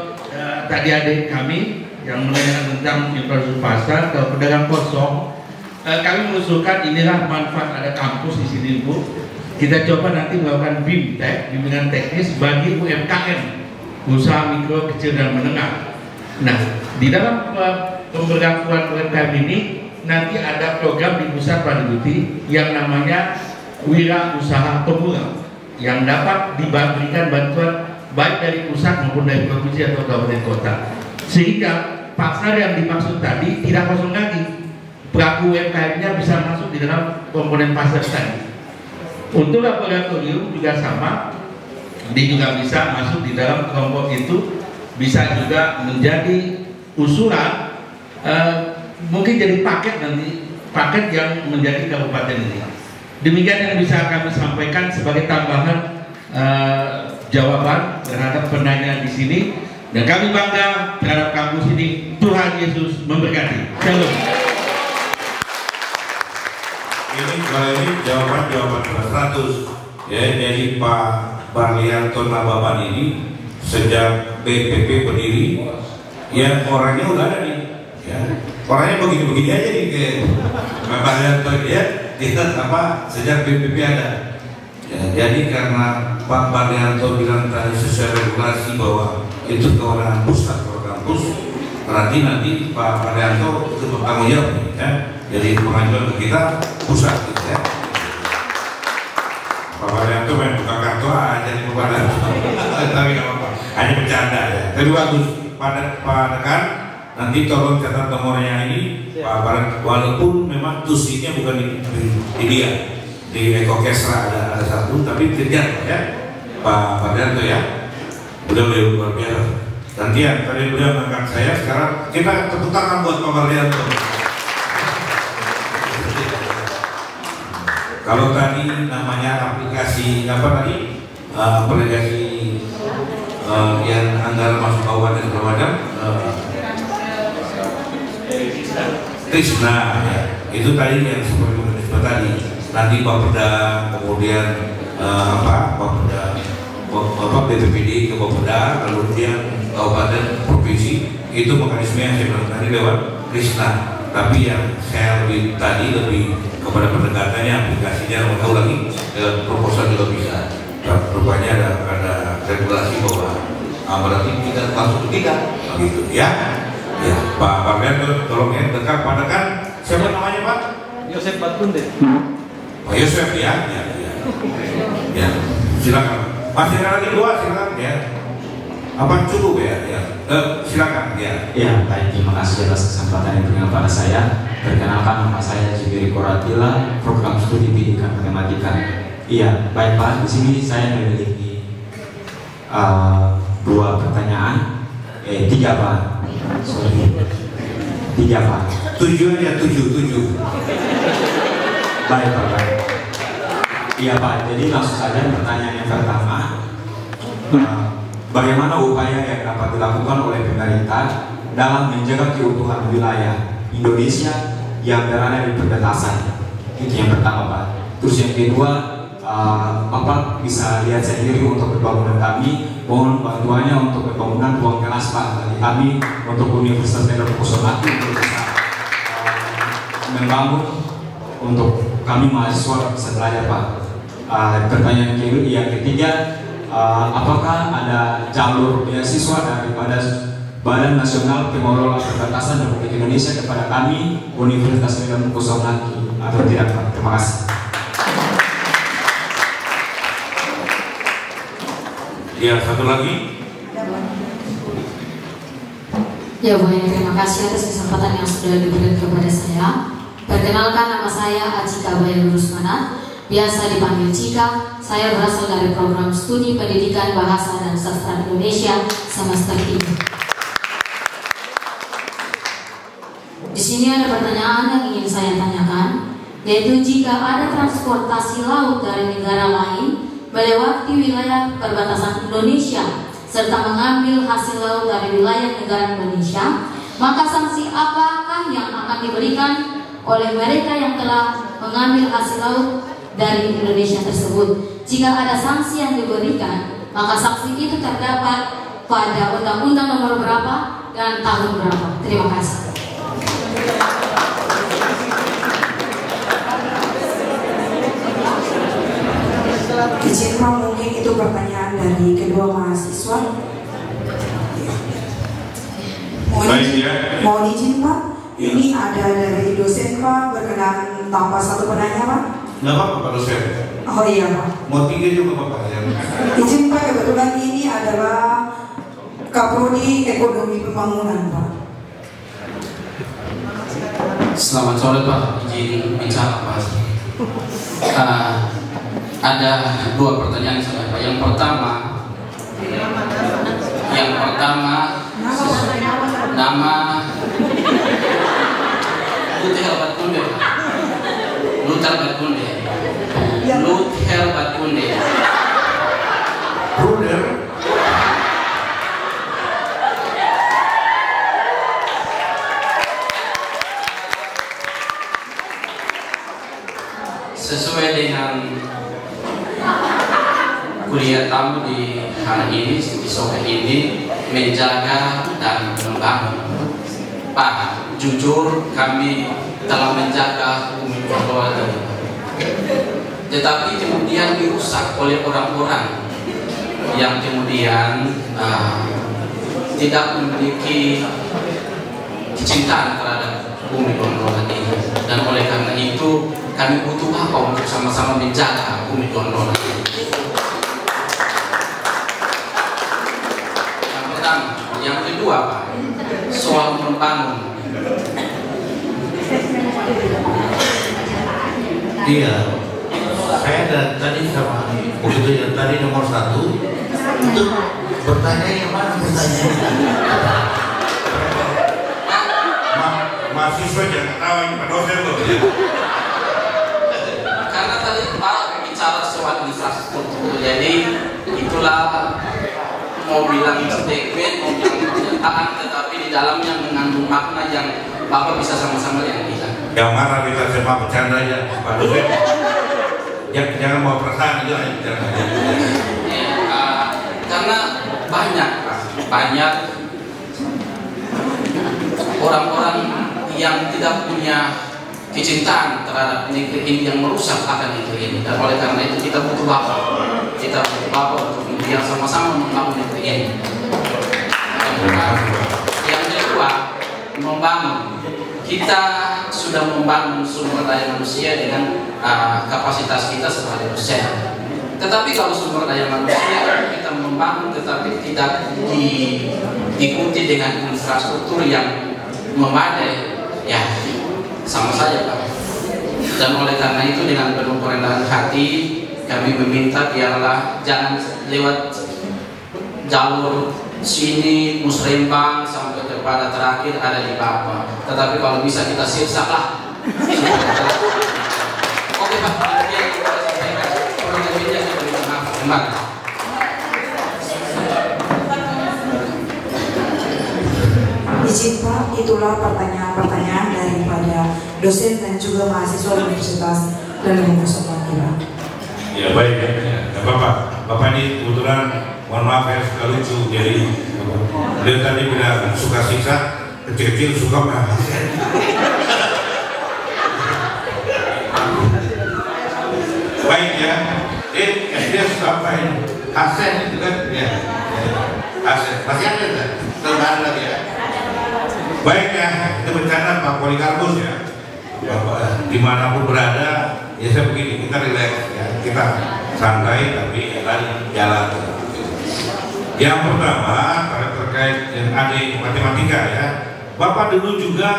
[SPEAKER 7] tadi adik kami yang menanyakan tentang infrastruktur pasar atau pedagang kosong, kami mengusulkan inilah manfaat ada kampus di sini Bu. Kita coba nanti melakukan BIMTEK, bimbingan teknis bagi UMKM, usaha mikro, kecil dan menengah. Nah, di dalam pemberlakuan UMKM ini nanti ada program di pusat Pak Deputi yang namanya Wira Usaha Pemula yang dapat diberikan bantuan baik dari pusat maupun dari provinsi atau kabupaten kota, sehingga pasar yang dimaksud tadi tidak kosong lagi. Pelaku UMKM-nya bisa masuk di dalam komponen pasar tadi. Untuk laboratorium juga sama, dia juga bisa masuk di dalam kelompok itu, bisa juga menjadi usulan, mungkin jadi paket nanti, paket yang menjadi kabupaten ini. Demikian yang bisa kami sampaikan sebagai tambahan jawaban terhadap penanya di sini, dan kami bangga terhadap kampus ini. Tuhan Yesus memberkati. Shalom.
[SPEAKER 4] Ini jawaban 100 ya. Jadi Pak Barlianto Nababan ini sejak BPP berdiri ya, orangnya udah ada nih ya. Orangnya begini-begini aja nih kayak Pak Barlianto ya. Kita sejak BPP ada ya. Jadi karena Pak Barlianto bilang tadi sesuai regulasi bahwa itu kewenangan pusat kampus, berarti nanti Pak Barlianto itu bertanggung jawab ya. Jadi pengajuan ke kita pusat gitu ya. Pak Barlianto main buka kartu aja di kepada tapi nggak apa-apa, hanya bercanda ya. Tapi bagus Pak Dekan, nanti tolong catat nomornya ini Pak Barlianto, walaupun memang tusinya bukan di dia, di Eko Kesra ada satu, tapi kejar ya Pak Barlianto ya. Udah luar biasa. Gantian tadi udah mengangkat saya, sekarang kita tepuk tangan buat Pak Barlianto. Kalau tadi namanya aplikasi aplikasi yang anggaran masuk kabupaten Ramadan, Krishna ya. Itu tadi yang seperti tadi. Nanti Bapeda, kemudian BPPD ke Bapeda, lalu dia kabupaten provinsi, itu mekanisme yang saya bilang tadi lewat Krishna. Tapi yang saya lebih tadi lebih kepada pendekatannya, aplikasinya, tahu lagi proposal juga bisa. Rupanya ada regulasi bahwa berarti kita langsung tidak begitu ya. Ya Pak Barlianto tolong ya dekat Dekan. Siapa namanya Pak?
[SPEAKER 5] Yosef Batunde.
[SPEAKER 4] Pak Yosef ya. Ya silakan. Masih ada lagi dua, silakan ya. Apa cukup ya? Silakan ya.
[SPEAKER 8] Ya, baik, terima kasih atas kesempatan yang diberikan pada saya. Perkenalkan, nama saya Jibiri Koratila, program studi pendidikan matematika. Iya, baik Pak. Di sini saya memiliki dua pertanyaan, tiga Pak. Sorry, tiga Pak.
[SPEAKER 4] Tujuannya tujuh.
[SPEAKER 8] Baik Pak. Baik. Iya Pak. Jadi langsung saja pertanyaan yang pertama. Bagaimana upaya yang dapat dilakukan oleh pemerintah dalam menjaga keutuhan wilayah Indonesia yang berada di perbatasan? Itu yang pertama Pak. Terus yang kedua, Bapak bisa lihat sendiri untuk pembangunan kami, mohon bantuannya untuk pembangunan ruang kelas Pak dari kami untuk Universitas Negeri Kusonaki untuk bisa membangun untuk kami mahasiswa bisa belajar Pak. Pertanyaan yang ketiga, apakah ada jalur beasiswa daripada Badan Nasional Pengelola Perbatasan Republik Indonesia kepada kami Universitas Negeri Kusonaki atau tidak Pak? Terima kasih.
[SPEAKER 4] Ya, satu lagi.
[SPEAKER 9] Ya Bu, terima kasih atas kesempatan yang sudah diberikan kepada saya. Perkenalkan, nama saya Acika Bayu Rusmana, biasa dipanggil Cika. Saya berasal dari program studi pendidikan bahasa dan sastra Indonesia semester 3. Di sini ada pertanyaan yang ingin saya tanyakan, yaitu jika ada transportasi laut dari negara lain melewati wilayah perbatasan Indonesia serta mengambil hasil laut dari wilayah negara Indonesia, maka sanksi apakah yang akan diberikan oleh mereka yang telah mengambil hasil laut dari Indonesia tersebut? Jika ada sanksi yang diberikan, maka sanksi itu terdapat pada Undang-Undang nomor berapa dan tahun berapa? Terima kasih.
[SPEAKER 1] Izin Pak, mungkin itu pertanyaan dari kedua mahasiswa. Mohon izin Pak, ini ada dari dosen Pak, berkenan tanpa satu penanya Pak.
[SPEAKER 4] Nggak apa-apa Pak dosen.
[SPEAKER 1] Oh iya Pak.
[SPEAKER 4] Mau 3 juga Pak ya.
[SPEAKER 1] Izin Pak, kebetulan ini adalah Kaprodi Ekonomi Pembangunan Pak.
[SPEAKER 5] Selamat sore Pak, izin bicara Pak. Ada 2 pertanyaan saya Pak. Yang pertama, nama Luther Batkunde.
[SPEAKER 4] Bruder.
[SPEAKER 5] Sesuai dengan kuliah tamu di hari ini, di sore ini, menjaga dan membangun. Pak, jujur kami telah menjaga bumi keluarga, tetapi kemudian dirusak oleh orang-orang yang kemudian tidak memiliki kecintaan terhadap bumi keluarga ini. Dan oleh karena itu kami butuh apa untuk sama-sama menjaga bumi keluarga ini? Yang kedua Pak, soal membangun.
[SPEAKER 4] Iya, saya tadi sama begitu yang tadi nomor 1 itu bertanya yang mana pertanyaannya? Mahasiswa jangan ketawa ini Pak dosen loh.
[SPEAKER 5] Karena tadi Pak bicara soal infrastruktur, jadi itulah mau bilang statement, mau bilang pernyataan, tetapi di dalamnya mengandung makna yang Bapak bisa sama-sama lihat.
[SPEAKER 4] Yang marah kita cuma bercanda ya Pak dosen. Jangan bawa perasaan itu aja bicara aja.
[SPEAKER 5] Karena banyak orang-orang yang tidak punya kecintaan terhadap negeri ini yang merusak akan negeri ini. Dan oleh karena itu kita butuh Bapak. Kita butuh Bapak untuk yang sama-sama membangun negeri ini. Yang kedua, membangun. Kita sudah membangun sumber daya manusia dengan kapasitas kita sebagai dosen. Tetapi kalau sumber daya manusia kita membangun tetapi tidak diikuti dengan infrastruktur yang memadai, ya sama saja Pak. Dan oleh karena itu dengan penuh kerendahan hati kami meminta biarlah jangan lewat jalur sini Musrembang sampai kepada terakhir ada di Bapak. Tetapi kalau bisa kita sirsak lah. Oke Pak, demikian yang kita sampaikan. Kurang lebihnya kita minta maaf. Terima kasih.
[SPEAKER 1] Izin Pak, itulah pertanyaan-pertanyaan daripada dosen dan juga mahasiswa Universitas Leluhur Kira.
[SPEAKER 4] Ya baik ya, nggak apa-apa. Bapak ini kebetulan mohon maaf ya suka lucu, jadi dia tadi bilang suka siksa, kecil-kecil suka marah. Baik ya, dia suka apa ini? Hasen itu kan ya, Hasen masih ada kan? Terbaru lagi ya. Baik ya, itu bercanda Pak Polikarpus ya. Bapak dimanapun berada, ya saya begini, kita relax ya, kita santai tapi jalan. Yang pertama terkait dengan adik matematika ya, Bapak dulu juga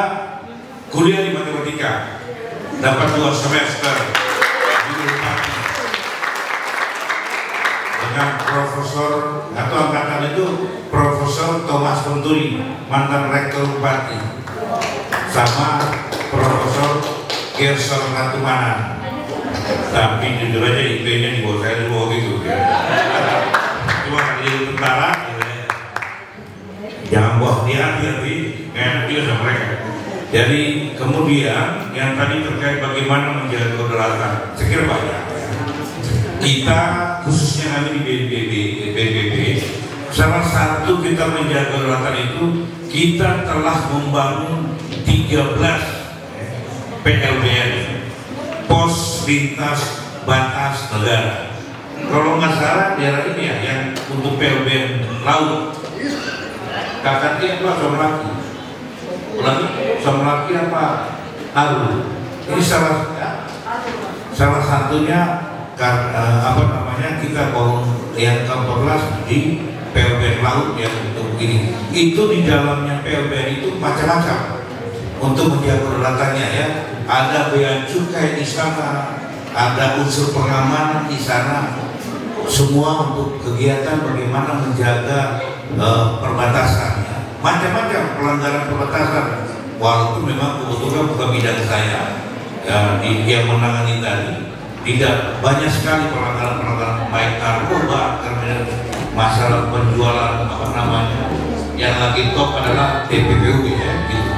[SPEAKER 4] kuliah di matematika. dapat 2 semester di Bupati dengan Profesor atau angkatan itu Profesor Thomas Venturi, mantan Rektor Bupati, sama Profesor Gerson Ratumana. Tapi jujur aja IP-nya di bawah saya di bawah gitu ya. Cuma kalau jadi tentara jangan buah dia tapi enak juga sama mereka. Jadi kemudian yang tadi terkait bagaimana menjaga kedaulatan, saya kira banyak. Kita khususnya kami di BNPB, salah satu kita menjaga kedaulatan itu kita telah membangun 13 PLBN, pos lintas batas negara. Kalau nggak salah daerah ini ya yang untuk PLBN laut, kakaknya itu sama laki apa Aru. Ini salah satunya apa namanya kita bangun yang ke-14 di PLBN laut yang untuk ini. Itu di dalamnya PLBN itu macam-macam untuk menjaga kedaulatannya ya. Ada bea cukai di sana, ada unsur pengamanan di sana, semua untuk kegiatan bagaimana menjaga perbatasan ya. Macam-macam pelanggaran perbatasan, walaupun memang kebetulan bukan bidang saya ya, yang menangani tadi. Tidak banyak sekali pelanggaran baik narkoba, karena masalah penjualan apa namanya yang lagi top adalah TPPU ya gitu.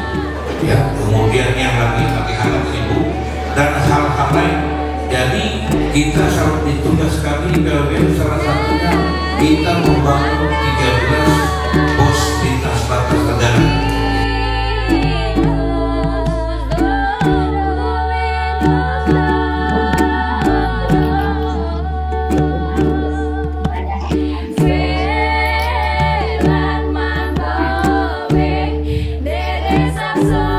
[SPEAKER 4] Ya, kemudian yang lagi pakai hangat ibu dan hal-hal lain. Jadi kita selalu ditugaskan di PLBN, salah satunya kita membangun 13 pos lintas batas negara.
[SPEAKER 10] So